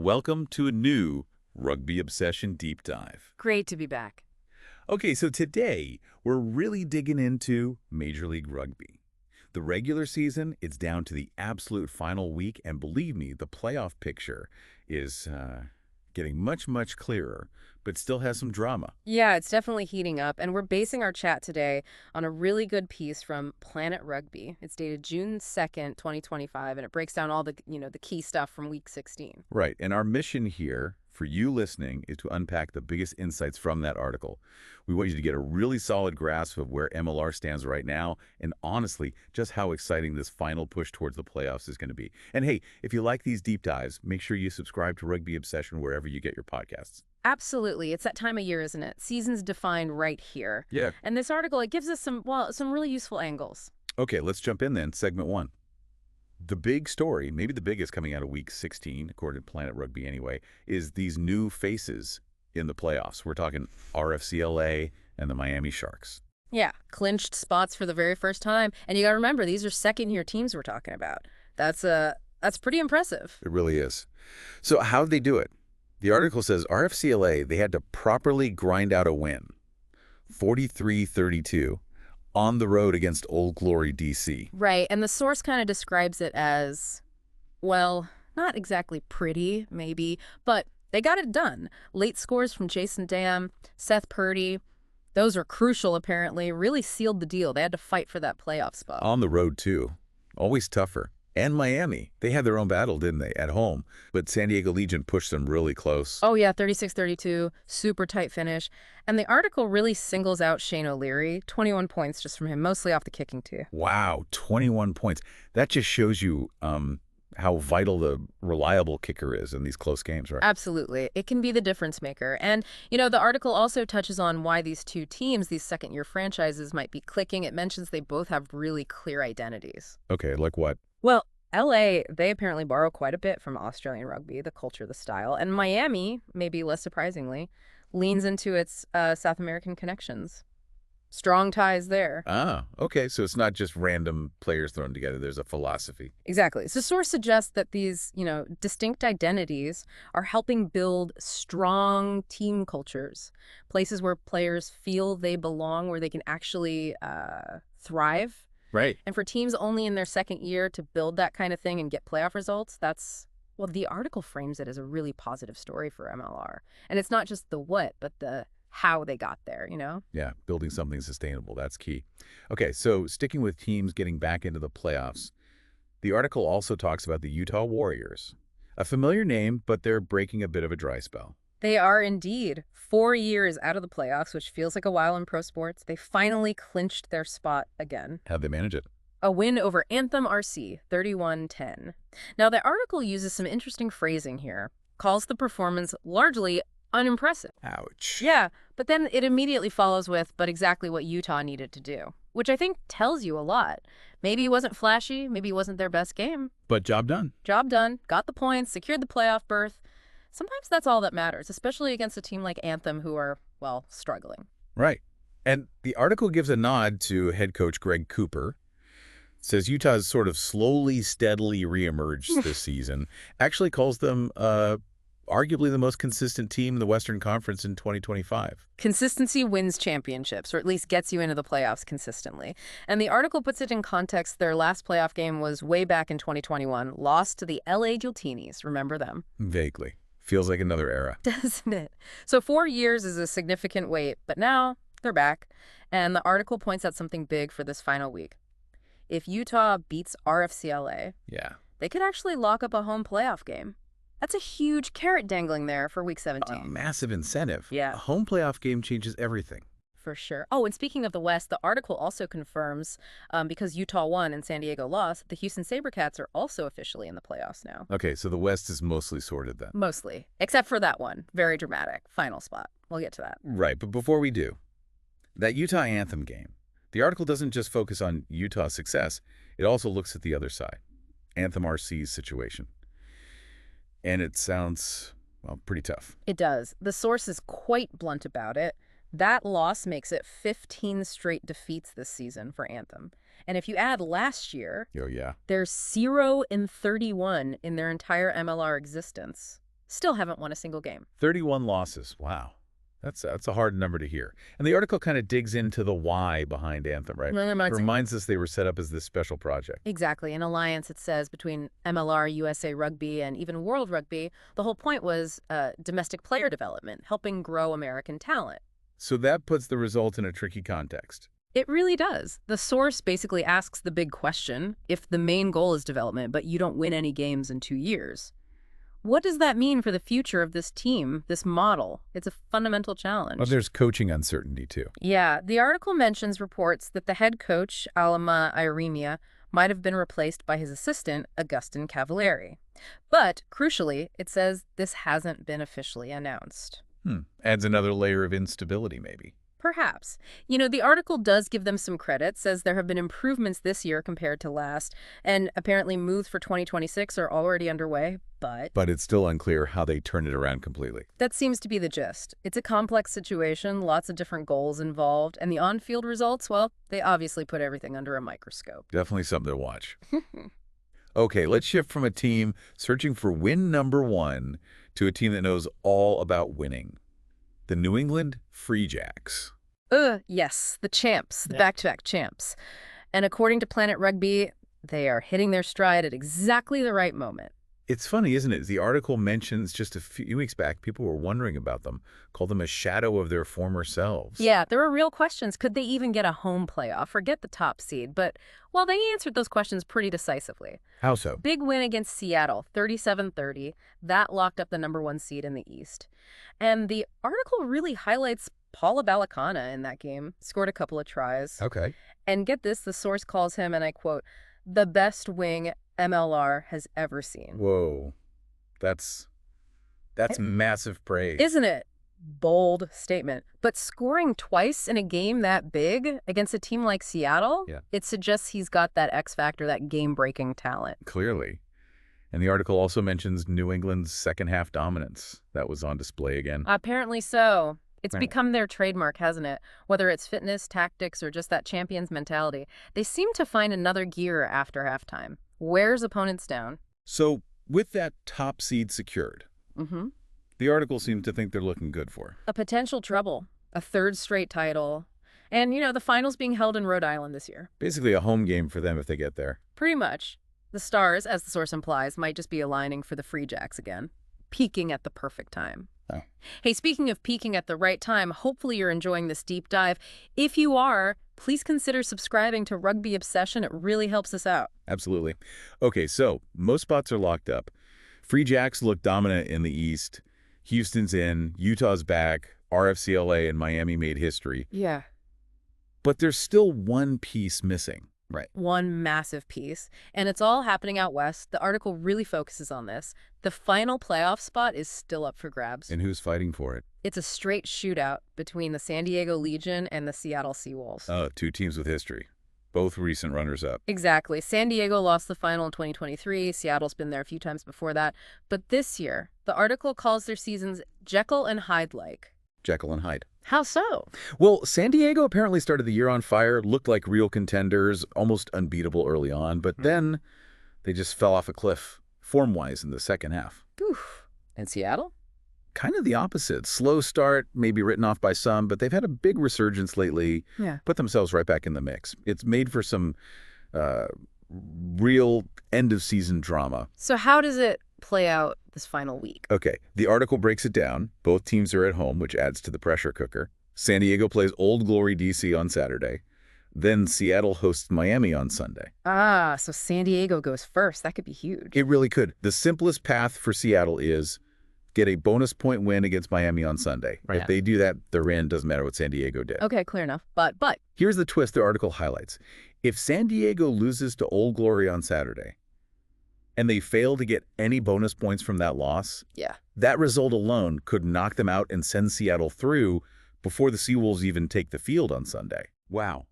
welcome to a new Rugby Obsession Deep Dive. Great to be back. Okay, so today we're really digging into Major League Rugby. The regular season, it's down to the absolute final week, and believe me, the playoff picture is getting much, much clearer, but still has some drama. Yeah, it's definitely heating up, and we're basing our chat today on a really good piece from Planet Rugby. It's dated June 2nd, 2025, and it breaks down all the key stuff from week 16. Right, and our mission here for you listening is to unpack the biggest insights from that article. We want you to get a really solid grasp of where MLR stands right now, and honestly, just how exciting this final push towards the playoffs is going to be. And hey, if you like these deep dives, make sure you subscribe to Rugby Obsession wherever you get your podcasts. Absolutely. It's that time of year, isn't it? Season's defined right here. Yeah. And this article, it gives us some really useful angles. Okay, let's jump in then. Segment 1. The big story, maybe the biggest coming out of week 16, according to Planet Rugby anyway, is these new faces in the playoffs. We're talking RFCLA and the Miami Sharks. Yeah, clinched spots for the very first time. And you got to remember, these are second-year teams we're talking about. That's pretty impressive. It really is. So how'd they do it? The article says RFCLA, they had to properly grind out a win, 43-32, on the road against Old Glory DC. Right, and the source kind of describes it as, well, not exactly pretty, maybe, but they got it done. Late scores from Jason Dam, Seth Purdy, those are crucial apparently, really sealed the deal. They had to fight for that playoff spot. On the road, too. Always tougher. And Miami. They had their own battle, didn't they, at home? But San Diego Legion pushed them really close. Oh, yeah, 36-32, super tight finish. And the article really singles out Shane O'Leary, 21 points just from him, mostly off the kicking, too. Wow, 21 points. That just shows you how vital the reliable kicker is in these close games, right? Absolutely. It can be the difference maker. And, the article also touches on why these two teams, these second-year franchises, might be clicking. It mentions they both have really clear identities. Okay, like what? Well, LA, they apparently borrow quite a bit from Australian rugby, the culture, the style. And Miami, maybe less surprisingly, leans into its South American connections. Strong ties there. Ah, okay. So it's not just random players thrown together. There's a philosophy. Exactly. So the source suggests that these, distinct identities are helping build strong team cultures, places where players feel they belong, where they can actually thrive. Right. And for teams only in their second year to build that kind of thing and get playoff results, the article frames it as a really positive story for MLR. And it's not just the what, but the how they got there, Yeah, building something sustainable. That's key. Okay, so sticking with teams getting back into the playoffs, the article also talks about the Utah Warriors. A familiar name, but they're breaking a bit of a dry spell. They are indeed 4 years out of the playoffs, which feels like a while in pro sports. They finally clinched their spot again. How'd they manage it? A win over Anthem RC, 31-10. Now, the article uses some interesting phrasing here, calls the performance largely unimpressive. Ouch. Yeah, but then it immediately follows with, but exactly what Utah needed to do, which I think tells you a lot. Maybe it wasn't flashy, maybe it wasn't their best game. But job done. Job done, got the points, secured the playoff berth. Sometimes that's all that matters, especially against a team like Anthem who are, struggling. Right. And the article gives a nod to head coach Greg Cooper. It says Utah's sort of slowly, steadily reemerged this season. Actually calls them arguably the most consistent team in the Western Conference in 2025. Consistency wins championships, or at least gets you into the playoffs consistently. And the article puts it in context. Their last playoff game was way back in 2021, lost to the LA Giltinis. Remember them? Vaguely. Feels like another era. Doesn't it? So 4 years is a significant wait, but now they're back. And the article points out something big for this final week. If Utah beats RFCLA, they could actually lock up a home playoff game. That's a huge carrot dangling there for week 17. A massive incentive. Yeah. A home playoff game changes everything. For sure. Oh, and speaking of the West, the article also confirms, because Utah won and San Diego lost, the Houston SaberCats are also officially in the playoffs now. Okay, so the West is mostly sorted then. Mostly. Except for that one. Very dramatic. Final spot. We'll get to that. Right, but before we do, that Utah Anthem game, the article doesn't just focus on Utah's success, it also looks at the other side, Anthem RC's situation. And it sounds, pretty tough. It does. The source is quite blunt about it. That loss makes it 15 straight defeats this season for Anthem. And if you add last year, Oh, yeah. there's 0-31 in their entire MLR existence. still haven't won a single game. 31 losses. Wow. That's a hard number to hear. And the article kind of digs into the why behind Anthem, right? It reminds us they were set up as this special project. Exactly. An alliance, it says, between MLR, USA Rugby, and even World Rugby. The whole point was domestic player development, helping grow American talent. So that puts the result in a tricky context. It really does. The source basically asks the big question, if the main goal is development, but you don't win any games in 2 years. What does that mean for the future of this team, this model? It's a fundamental challenge. Well, there's coaching uncertainty, too. Yeah, the article mentions reports that the head coach, Alma Iremia, might have been replaced by his assistant, Augustin Cavalieri. But, crucially, it says this hasn't been officially announced. Adds another layer of instability, maybe. Perhaps. You know, the article does give them some credit, says there have been improvements this year compared to last, and apparently moves for 2026 are already underway, but... But it's still unclear how they turn it around completely. That seems to be the gist. It's a complex situation, lots of different goals involved, and the on-field results, well, they obviously put everything under a microscope. Definitely something to watch. Okay, let's shift from a team searching for win number 1 to a team that knows all about winning. The New England Free Jacks. Yes, the champs, the back-to-back champs. And according to Planet Rugby, they are hitting their stride at exactly the right moment. It's funny, isn't it? The article mentions just a few weeks back, people were wondering about them, called them a shadow of their former selves. Yeah, there were real questions. Could they even get a home playoff? Forget the top seed. But, well, they answered those questions pretty decisively. How so? Big win against Seattle, 37-30. That locked up the number 1 seed in the East. And the article really highlights Paula Balakana in that game. Scored a couple of tries. Okay. And get this, the source calls him, and I quote, the best wing MLR has ever seen. Whoa. That's massive praise. Isn't it? Bold statement. But scoring twice in a game that big against a team like Seattle, it suggests he's got that X factor, that game-breaking talent. Clearly. And the article also mentions New England's second-half dominance. That was on display again. Apparently so. It's become their trademark, hasn't it? Whether it's fitness, tactics, or just that champion's mentality. They seem to find another gear after halftime. Wears opponents down. So, with that top seed secured, the article seems to think they're looking good for a potential treble, a 3rd straight title, and, you know, the finals being held in Rhode Island this year. Basically a home game for them if they get there. Pretty much. The stars, as the source implies, might just be aligning for the Free Jacks again, peaking at the perfect time. Oh. Hey, speaking of peaking at the right time, hopefully you're enjoying this deep dive. If you are, please consider subscribing to Rugby Obsession. It really helps us out. Absolutely. Okay, so most spots are locked up. Free Jacks look dominant in the East. Houston's in. Utah's back. RFCLA and Miami made history. Yeah. But there's still one piece missing. Right. One massive piece. And it's all happening out west. The article really focuses on this. The final playoff spot is still up for grabs. And who's fighting for it? It's a straight shootout between the San Diego Legion and the Seattle Seawolves. Oh, 2 teams with history. Both recent runners-up. Exactly. San Diego lost the final in 2023. Seattle's been there a few times before that. But this year, the article calls their seasons Jekyll and Hyde-like. Jekyll and Hyde. How so? Well, San Diego apparently started the year on fire, looked like real contenders, almost unbeatable early on, but then they just fell off a cliff, form-wise, in the second half. Oof. And Seattle? Kind of the opposite. Slow start, maybe written off by some, but they've had a big resurgence lately, put themselves right back in the mix. It's made for some real end-of-season drama. So how does it play out this final week? Okay, the article breaks it down. Both teams are at home, which adds to the pressure cooker. San Diego plays Old Glory DC on Saturday. Then Seattle hosts Miami on Sunday. Ah, so San Diego goes first. That could be huge. It really could. The simplest path for Seattle is get a bonus point win against Miami on Sunday. If they do that, they're in. Doesn't matter what San Diego did. Okay, clear enough. But here's the twist the article highlights. If San Diego loses to Old Glory on Saturday, and they fail to get any bonus points from that loss, that result alone could knock them out and send Seattle through before the Seawolves even take the field on Sunday. Wow.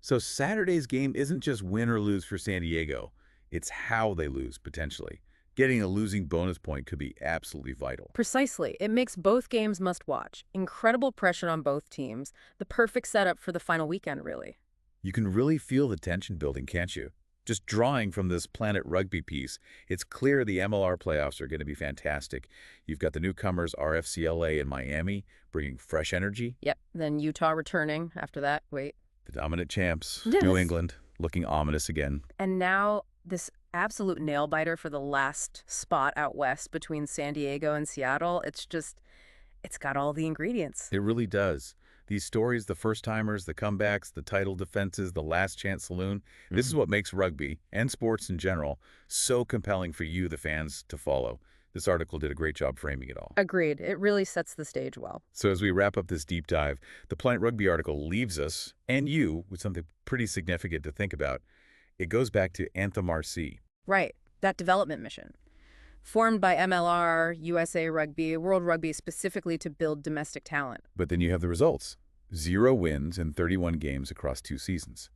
So Saturday's game isn't just win or lose for San Diego. It's how they lose, potentially. Getting a losing bonus point could be absolutely vital. Precisely. It makes both games must-watch. Incredible pressure on both teams. The perfect setup for the final weekend, really. You can really feel the tension building, can't you? Just drawing from this Planet Rugby piece, it's clear the MLR playoffs are going to be fantastic. You've got the newcomers RFCLA in Miami, bringing fresh energy. Yep. Then Utah returning after that. Wait. The dominant champs, Yes. New England, looking ominous again. And now this absolute nail-biter for the last spot out west between San Diego and Seattle. It's got all the ingredients. It really does. These stories, the first-timers, the comebacks, the title defenses, the last chance saloon, this is what makes rugby, and sports in general, so compelling for you, the fans, to follow. This article did a great job framing it all. Agreed. It really sets the stage well. So as we wrap up this deep dive, the Planet Rugby article leaves us, and you, with something pretty significant to think about. It goes back to Anthem RC. Right. That development mission. Formed by MLR, USA Rugby, World Rugby specifically to build domestic talent. But then you have the results. 0 wins in 31 games across 2 seasons.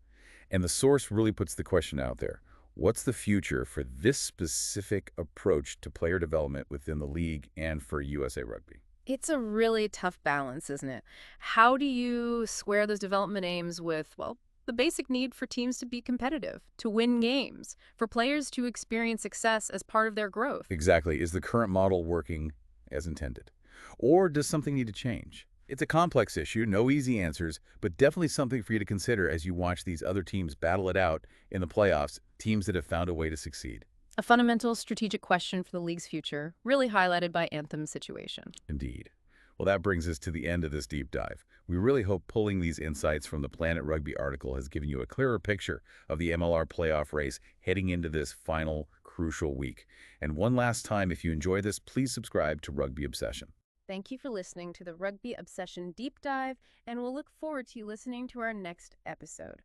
And the source really puts the question out there. What's the future for this specific approach to player development within the league and for USA Rugby? It's a really tough balance, isn't it? How do you square those development aims with, well, the basic need for teams to be competitive, to win games, for players to experience success as part of their growth? Exactly. Is the current model working as intended? Or does something need to change? It's a complex issue, no easy answers, but definitely something for you to consider as you watch these other teams battle it out in the playoffs, teams that have found a way to succeed. A fundamental strategic question for the league's future, really highlighted by Anthem's situation. Indeed. Well, that brings us to the end of this deep dive. We really hope pulling these insights from the Planet Rugby article has given you a clearer picture of the MLR playoff race heading into this final crucial week. And one last time, if you enjoy this, please subscribe to Rugby Obsession. Thank you for listening to the Rugby Obsession Deep Dive, and we'll look forward to you listening to our next episode.